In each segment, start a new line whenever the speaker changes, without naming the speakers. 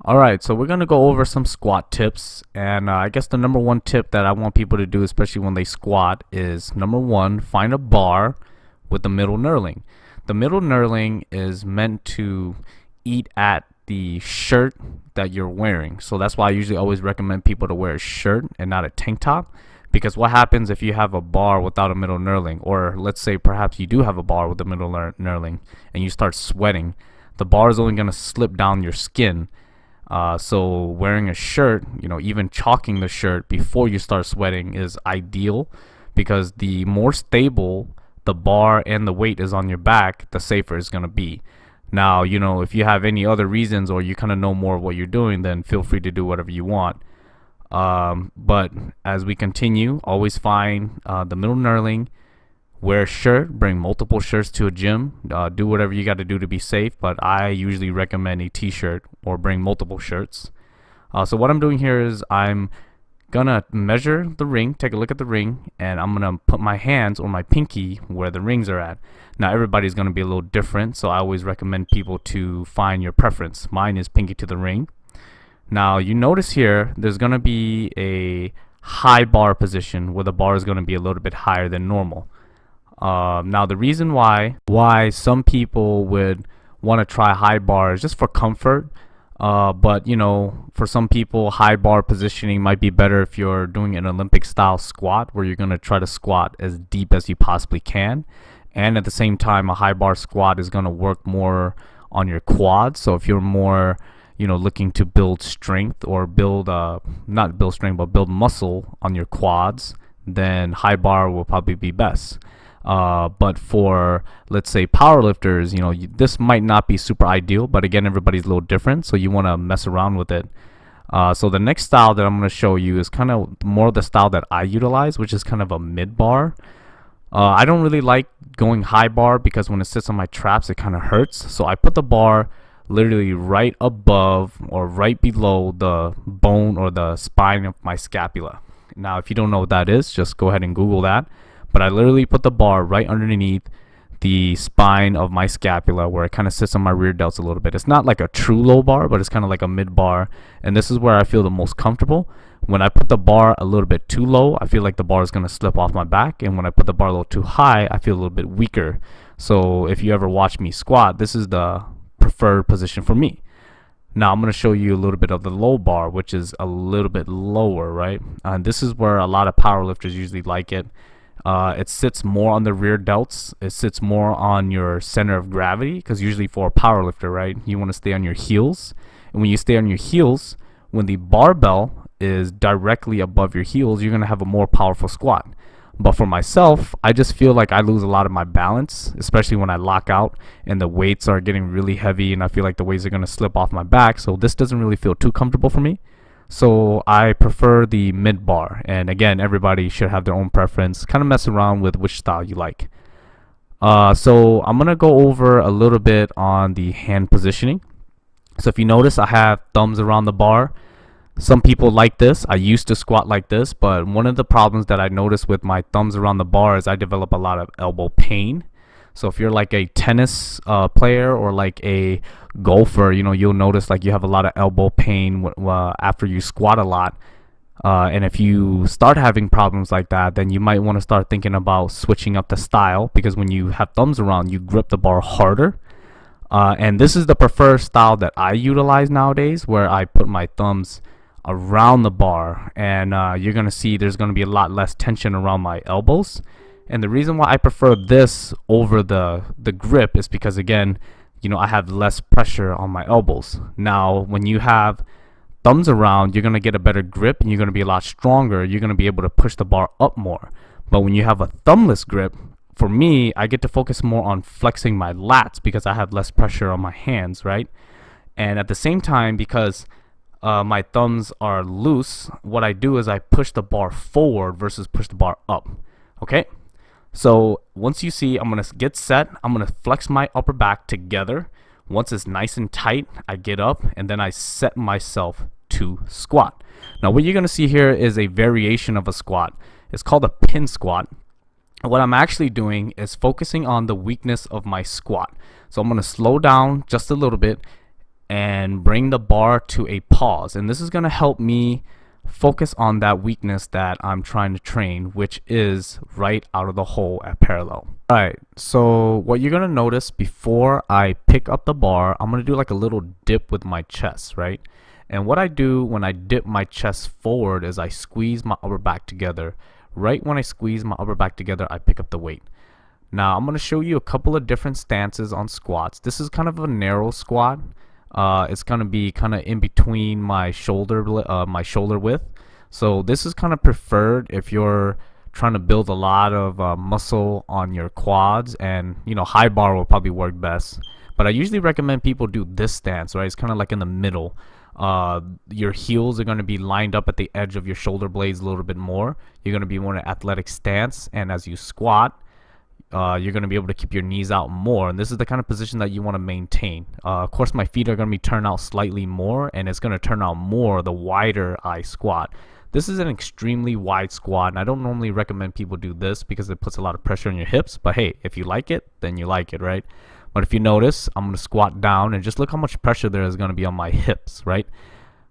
Alright, so we're going to go over some squat tips. And I guess the number one tip that I want people to do, especially when they squat, is number one, find a bar with the middle knurling. The middle knurling is meant to eat at the shirt that you're wearing. So that's why I usually always recommend people to wear a shirt and not a tank top. Because what happens if you have a bar without a middle knurling, or let's say perhaps you do have a bar with a middle knurling and you start sweating, the bar is only going to slip down your skin. So wearing a shirt, even chalking the shirt before you start sweating is ideal, because the more stable the bar and the weight is on your back, the safer it's going to be. Now, if you have any other reasons or you kind of know more of what you're doing, then feel free to do whatever you want. But as we continue, always find the middle knurling. Wear a shirt, bring multiple shirts to a gym, do whatever you got to do to be safe, but I usually recommend a t-shirt or bring multiple shirts. So what I'm doing here is I'm gonna measure the ring, take a look at the ring, and I'm gonna put my hands or my pinky where the rings are at. Now everybody's gonna be a little different, so I always recommend people to find your preference. Mine is pinky to the ring. Now you notice here there's gonna be a high bar position where the bar is gonna be a little bit higher than normal. Now the reason why some people would want to try high bar is just for comfort. But for some people, high bar positioning might be better if you're doing an Olympic style squat where you're going to try to squat as deep as you possibly can. And at the same time, a high bar squat is going to work more on your quads. So if you're more looking to build strength or build not build strength but build muscle on your quads, then high bar will probably be best. But for, let's say, powerlifters, this might not be super ideal, but again, everybody's a little different, so you want to mess around with it. So the next style that I'm going to show you is kind of more the style that I utilize, which is kind of a mid bar. I don't really like going high bar because when it sits on my traps, it kind of hurts. So I put the bar literally right above or right below the bone or the spine of my scapula. Now, if you don't know what that is, just go ahead and Google that. But I literally put the bar right underneath the spine of my scapula where it kind of sits on my rear delts a little bit. It's not like a true low bar, but it's kind of like a mid bar. And this is where I feel the most comfortable. When I put the bar a little bit too low, I feel like the bar is going to slip off my back. And when I put the bar a little too high, I feel a little bit weaker. So if you ever watch me squat, this is the preferred position for me. Now I'm going to show you a little bit of the low bar, which is a little bit lower, right? And this is where a lot of powerlifters usually like it. It sits more on the rear delts. It sits more on your center of gravity, because usually for a power lifter, right, you want to stay on your heels. And when you stay on your heels, when the barbell is directly above your heels, you're going to have a more powerful squat. But for myself, I just feel like I lose a lot of my balance, especially when I lock out and the weights are getting really heavy and I feel like the weights are going to slip off my back. So this doesn't really feel too comfortable for me. So I prefer the mid bar, and again, everybody should have their own preference. Kind of mess around with which style you like. So I'm gonna go over a little bit on the hand positioning. So if you notice, I have thumbs around the bar. Some people like this. I used to squat like this, but one of the problems that I noticed with my thumbs around the bar is I develop a lot of elbow pain. So if you're like a tennis player or like a golfer, you'll notice like you have a lot of elbow pain after you squat a lot. And if you start having problems like that, then you might want to start thinking about switching up the style, because when you have thumbs around, you grip the bar harder. And this is the preferred style that I utilize nowadays, where I put my thumbs around the bar, and you're going to see there's going to be a lot less tension around my elbows. And the reason why I prefer this over the grip is because, again, I have less pressure on my elbows. Now, when you have thumbs around, you're going to get a better grip and you're going to be a lot stronger. You're going to be able to push the bar up more. But when you have a thumbless grip, for me, I get to focus more on flexing my lats because I have less pressure on my hands, right? And at the same time, because my thumbs are loose, what I do is I push the bar forward versus push the bar up. Okay? So once you see, I'm going to get set, I'm going to flex my upper back together. Once it's nice and tight, I get up and then I set myself to squat. Now what you're going to see here is a variation of a squat. It's called a pin squat. And what I'm actually doing is focusing on the weakness of my squat. So I'm going to slow down just a little bit and bring the bar to a pause. And this is going to help me focus on that weakness that I'm trying to train, which is right out of the hole at parallel. Alright, so what you're going to notice before I pick up the bar, I'm going to do like a little dip with my chest, right? And what I do when I dip my chest forward is I squeeze my upper back together. Right when I squeeze my upper back together, I pick up the weight. Now I'm going to show you a couple of different stances on squats. This is kind of a narrow squat. It's going to be kind of in between my shoulder width. So this is kind of preferred if you're trying to build a lot of muscle on your quads, and high bar will probably work best. But I usually recommend people do this stance, right? It's kind of like in the middle. Your heels are going to be lined up at the edge of your shoulder blades a little bit more. You're going to be more in an athletic stance, and as you squat, you're going to be able to keep your knees out more, and this is the kind of position that you want to maintain. Of course, my feet are going to be turned out slightly more, and it's going to turn out more the wider I squat. This is an extremely wide squat, and I don't normally recommend people do this because it puts a lot of pressure on your hips, but hey, if you like it, then you like it, right? But if you notice, I'm going to squat down, and just look how much pressure there is going to be on my hips, right?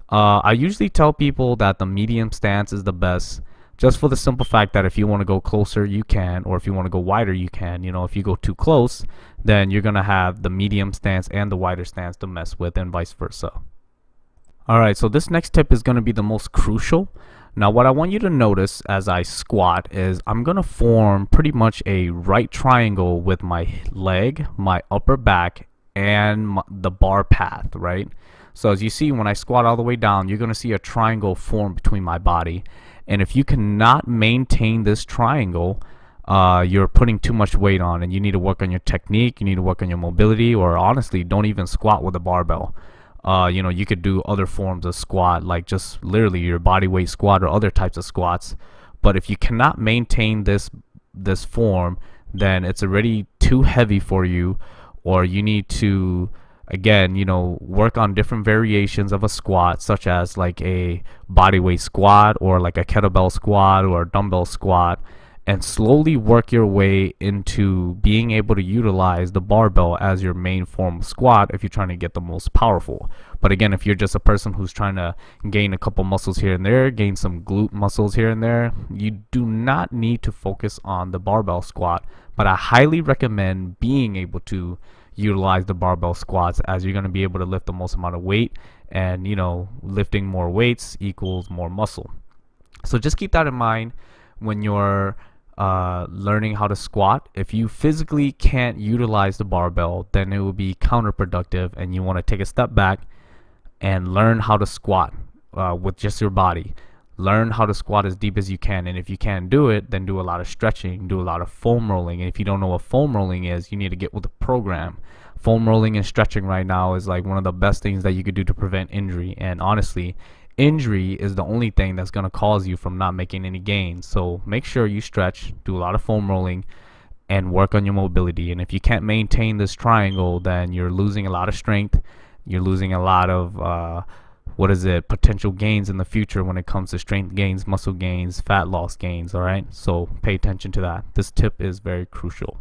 I usually tell people that the medium stance is the best, just for the simple fact that if you want to go closer, you can, or if you want to go wider, you can. If you go too close, then you're going to have the medium stance and the wider stance to mess with, and vice versa. Alright, so this next tip is going to be the most crucial. Now what I want you to notice as I squat is I'm going to form pretty much a right triangle with my leg, my upper back, and the bar path, right? So as you see, when I squat all the way down, you're going to see a triangle form between my body. And if you cannot maintain this triangle, you're putting too much weight on, and you need to work on your technique, you need to work on your mobility, or honestly, don't even squat with a barbell. You could do other forms of squat, like just literally your body weight squat or other types of squats. But if you cannot maintain this form, then it's already too heavy for you, or you need to again, work on different variations of a squat, such as like a bodyweight squat, or like a kettlebell squat, or a dumbbell squat, and slowly work your way into being able to utilize the barbell as your main form of squat if you're trying to get the most powerful. But again, if you're just a person who's trying to gain a couple muscles here and there, gain some glute muscles here and there, you do not need to focus on the barbell squat. But I highly recommend being able to utilize the barbell squats, as you're going to be able to lift the most amount of weight, and lifting more weights equals more muscle. So just keep that in mind when you're learning how to squat. If you physically can't utilize the barbell, then it will be counterproductive, and you want to take a step back and learn how to squat with just your body. Learn how to squat as deep as you can, and if you can't do it, then do a lot of stretching, do a lot of foam rolling. And if you don't know what foam rolling is, you need to get with the program. Foam rolling and stretching right now is like one of the best things that you could do to prevent injury, and honestly, injury is the only thing that's going to cause you from not making any gains. So make sure you stretch, do a lot of foam rolling, and work on your mobility. And if you can't maintain this triangle, then you're losing a lot of strength, you're losing a lot of potential gains in the future when it comes to strength gains, muscle gains, fat loss gains. All right, so pay attention to that. This tip is very crucial.